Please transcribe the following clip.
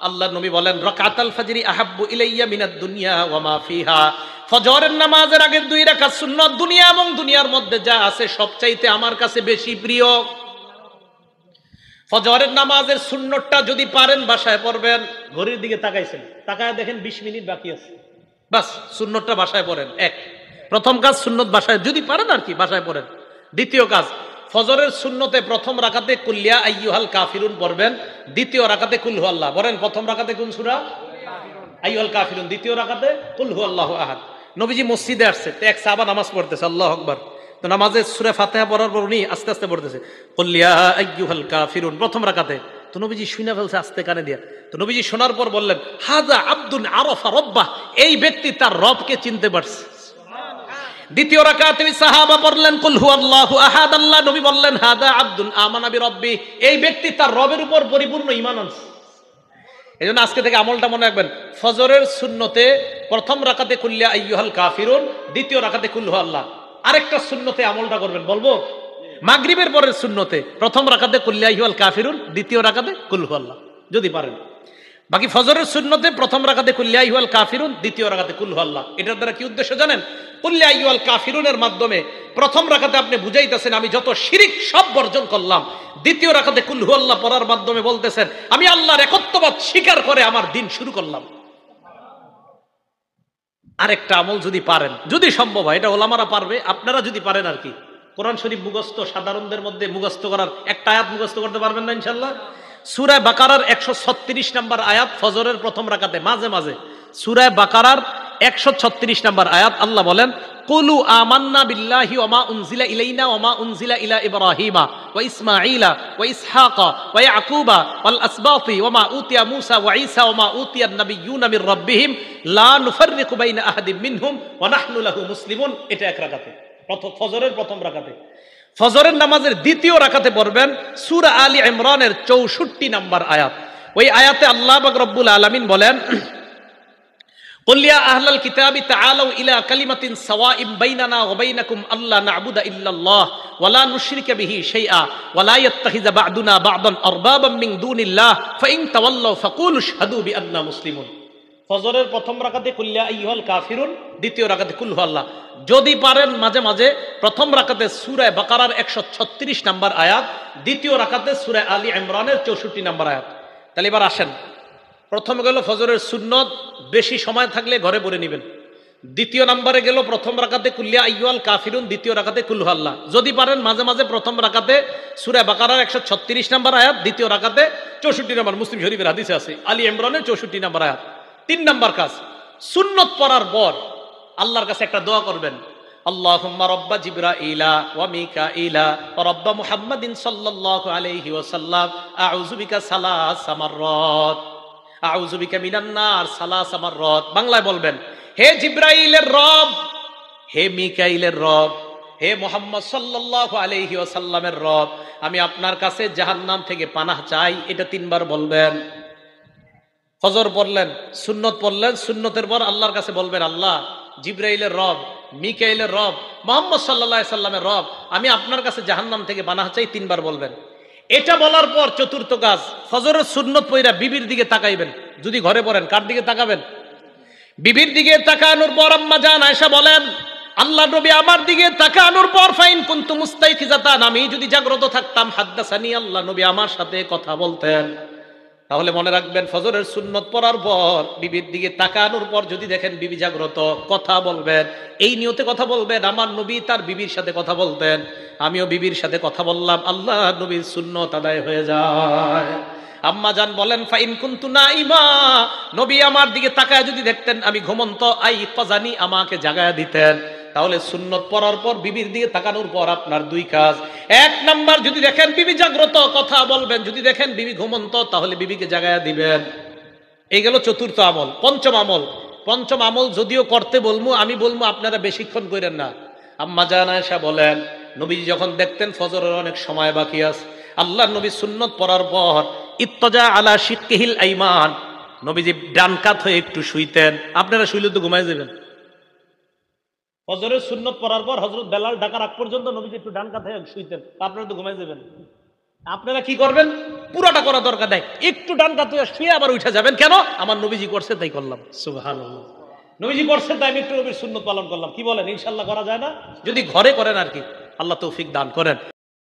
আল্লাহ নবী বলেন রাকাতাল ফজরি আহাব্বু ইলাইয়া মিনাদ দুনিয়া ওয়া মা ফিহা, ফজরের নামাজের আগের 2 রাকাত সুন্নাত দুনিয়া এবং দুনিয়ার মধ্যে যা আছে সবচাইতে আমার কাছে বেশি প্রিয়। ফজরের নামাজের সুন্নতটা যদি পারেন বাসায় পড়বেন। ঘড়ির দিকে তাকাইছেন, তাকায় দেখেন 20 মিনিট বাকি আছে, বাস সুন্নতটা বাসায় পড়েন। এক, প্রথম কাজ সুন্নত বাসায় যদি পারেন আর কি বাসায় পড়েন। দ্বিতীয় কাজ, ফজরের সুন্নতে প্রথম রাকাতে কুল্লিয়া আইয়ুহাল কাফিরুন পড়বেন, দ্বিতীয় রাকাতে কুল হু আল্লাহ। বলেন প্রথম রাকাতে কোন সূরা? আইয়ুহাল কাফিরুন, দ্বিতীয় রাকাতে কুল হু আল্লাহু আহাদ। নবীজি মসজিদে আসছে, তো এক সাহাবা নামাজ পড়তেছে, আল্লাহু আকবার। তো নামাজে সূরা ফাতিহা পড়ার পর উনি আস্তে আস্তে পড়তেছে কুল্লিয়া আইয়ুহাল কাফিরুন প্রথম রাকাতে। তো নবীজি শুনে ফেলছে আস্তে কানে দিয়া। তো নবীজি শোনার পর বললেন হাযা আব্দুন আরাফা রাব্বাহ, এই ব্যক্তি তার রবকে চিনতে পারছে। দ্বিতীয় রাকাতে সাহাবা পড়লেন কুল হু আল্লাহু আহাদ, আল্লাহ নবী বললেন হাদা আব্দুন আমানা বিরব্বি, এই ব্যক্তি তার রবের উপর পরিপূর্ণ ঈমান আনছে। এজন্য আজকে থেকে আমলটা মনে রাখবেন, ফজরের সুন্নতে প্রথম রাকাতে কুল্লিয়া আইয়ুহাল কাফিরুন, দ্বিতীয় রাকাতে কুল হু আল্লাহ। আরেকটা সুন্নতে আমলটা করবেন, বলবো মাগরিবের পরের সুন্নতে প্রথম রাকাতে কুল্লিয়া আইয়ুহাল কাফিরুন, দ্বিতীয় রাকাতে কুল হু আল্লাহ যদি পারেন। বাকি ফজরের সুন্নতে প্রথম রাকাতে কুল্লিয়া আইয়ুহাল কাফিরুন, দ্বিতীয় রাকাতে কুল হু আল্লাহ। এটার দ্বারা কি উদ্দেশ্য জানেন? কুল্লিয়া আইয়ুহাল কাফিরুনের মাধ্যমে প্রথম রাকাতে আপনি বুঝাইতেছেন আমি যত শিরিক সব বর্জন করলাম, দ্বিতীয় রাকাতে কুল হু আল্লাহ পড়ার মাধ্যমে বলতেছেন আমি আল্লাহর একত্ববাদ স্বীকার করে আমার দিন শুরু করলাম। আরেকটা আমল যদি পারেন, যদি সম্ভব হয়, এটা ওলামারা পারবে, আপনারা যদি পারেন আর কি, কোরআন শরীফ মুখস্থ সাধারণদের মধ্যে মুখস্থ করার একটা আয়াত মুখস্থ করতে পারবেন না ইনশাআল্লাহ? সূরা বাকারার 136 নম্বর আয়াত ফজরের প্রথম রাকাতে মাঝে মাঝে, সূরা বাকারার 136 নম্বর আয়াত আল্লাহ বলেন কুলু আমান্না বিল্লাহি ওয়া মা উনজিলা ইলাইনা ওয়া মা উনজিলা ইলা ইব্রাহিমা ওয়া ইসমাঈলা ওয়া ইসহাকা ওয়া ইয়াকুবা ওয়াল আসবাতি ওয়া মা উতিয়া মূসা ওয়া ঈসা ওয়া মা উতিয়ান নাবিয়্যুনা মির রাব্বিহিম লা নুফাররিকু বাইনা আহাদিম মিনহুম ওয়া নাহনু লাহু মুসলিমুন। এটা এক রাকাতে, ফজরের প্রথম রাকাতে। ফজরের নামাজের দ্বিতীয় রাকাতে পড়বেন সূরা আলী ইমরানের 64 নম্বর আয়াত। ওই আয়াতে আল্লাহ পাক রব্বুল আলামিন বলেন কুল ইয়া আহলাল কিতাবি তাআলু ইলা কালিমাতিন সাওয়াইন বাইনানা ওয়া বাইনাকুম আল্লা না'বুদা ইল্লাল্লাহ ওয়া লা নুশরিকা বিহি শাইআ ওয়া লা ইয়াত্তাখিযা বা'দুনা বা'দান আরবাবাম মিন দুনিল্লাহ ফাইন তাওয়াল্লাউ ফাকুলু আশহাদু বিআন্না মুসলিমুন। ফজরের প্রথম রাকাতে কুল ইয়া আইয়ুহাল কাফিরুন, দ্বিতীয় রাকাতে কুল হু আল্লাহ। যদি পারেন মাঝে মাঝে প্রথম রাকাতে সূরা বাকারার 136 নম্বর আয়াত, দ্বিতীয় রাকাতে সূরা আলী ইমরানের 64 নম্বর আয়াত। তাহলে এবার আসেন, প্রথম গেল ফজরের সুন্নত, বেশি সময় থাকলে ঘরে পড়ে নেবেন। দ্বিতীয় নম্বরে গেল প্রথম রাকাতে কুল্লিয়া আইয়ুহাল কাফিরুন, দ্বিতীয় রাকাতে কুল হু আল্লাহ। যদি পারেন মাঝে মাঝে প্রথম রাকাতে সূরা বাকারার 136 নম্বর আয়াত, দ্বিতীয় রাকাতে 64 নম্বর, মুসলিম শরীফের হাদিসে আছে আলী ইমরানের 64 নম্বর আয়াত। 3 নম্বর কাজ, সুন্নত পড়ার পর আল্লাহর কাছে একটা দোয়া করবেন, আল্লাহুম্মা রাব্বা জিবরাইলা ওয়া মিকাইলা ওয়া রাব্বা মুহাম্মাদিন সাল্লাল্লাহু আলাইহি ওয়াসাল্লাম আউযু বিকা সালাসা মাররাত আউযু বিকা মিনান নার সালাসা মাররাত। বাংলায় বলবেন হে জিবরাইলের রব, হে মিকাইলের রব, হে মুহাম্মদ সাল্লাল্লাহু আলাইহি ওয়াসাল্লামের রব, আমি আপনার কাছে জাহান্নাম থেকে পানাহ চাই। এটা 3 বার বলবেন। ফজর পড়লেন, সুন্নত পড়লেন, সুন্নতের পর আল্লাহর কাছে বলবেন আল্লাহ জিবরাইলের রব, মিকাইলের রব, মুহাম্মদ সাল্লাল্লাহু আলাইহি সাল্লামের রব, আমি আপনার কাছে জাহান্নাম থেকে পানাহ চাই। 3 বার বলবেন। এটা বলার পর চতুর্থ কাজ, ফজরের সুন্নত পড়া বিবির দিকে তাকাইবেন। যদি ঘরে পড়েন কার দিকে তাকাবেন? বিবির দিকে তাকানোর পর আম্মা জান আয়েশা বলেন আল্লাহ নবী আমার দিকে তাকানোর পর ফাইন কুনতু মুস্তাইকিজাতান, আমি যদি জাগ্রত থাকতাম হাদ্দাসানি, আল্লাহ নবী আমার সাথে কথা বলতেন। তাহলে মনে রাখবেন ফজরের সুন্নত পড়ার পর বিবির দিকে তাকানোর পর যদি দেখেন বিবি জাগ্রত, কথা বলবেন। এই নিয়তে কথা বলবেন আমার নবী তার বিবির সাথে কথা বলতেন, আমিও বিবির সাথে কথা বললাম, আল্লাহ নবীর সুন্নত আদায় হয়ে যায়। আম্মা জান বলেন ফাইন কুনতু নাইমা, নবী আমার দিকে তাকায় যদি দেখতেন আমি ঘুমন্ত, আই কাজানি, আমাকে জাগায়া দিতেন। তাহলে সুন্নত পড়ার পর বিবির দিকে তাকানোর পর আপনার 2 কাজ। 1 নাম্বার, যদি দেখেন বিবি জাগ্রত কথা বলবেন, যদি দেখেন বিবি ঘুমন্ত তাহলে বিবিকে জাগায়া দিবেন। এই গেল চতুর্থ আমল। পঞ্চম আমল যদিও করতে বলবো, আমি বলবো আপনারা বেশিক্ষণ করেন না। আম্মা জান আয়েশা বলেন নবীজি যখন দেখতেন ফজরের অনেক সময় বাকি আছে, আল্লাহ নবী সুন্নত পড়ার পর ইত্তজা আলা শিক্কিহিল আইমান, নবীজি ডান কাত হয়ে একটু শুইতেন। আপনারা শুইলে তো ঘুমাই যাবেন। ফজরের সুন্নত পড়ার পর হযরত বেলাল ডাকার আগ পর্যন্ত নবীজি একটু ডান কাত হয়ে শুইতেন, আপনারা তো ঘুমাই যাবেন। আপনারা কি করবেন? পুরাটা করা দরকার নাই, একটু ডান কাত শুয়ে আবার উঠে যাবেন। কেন? আমার নবীজি করছে তাই করলাম। সুবহানাল্লাহ। নবীজি করছে তাই আমি একটু নবীর সুন্নত পালন করলাম। কি বলেন? ইনশাআল্লাহ করা যায় না? যদি ঘরে করেন আর কি। আল্লাহ তৌফিক দান করেন।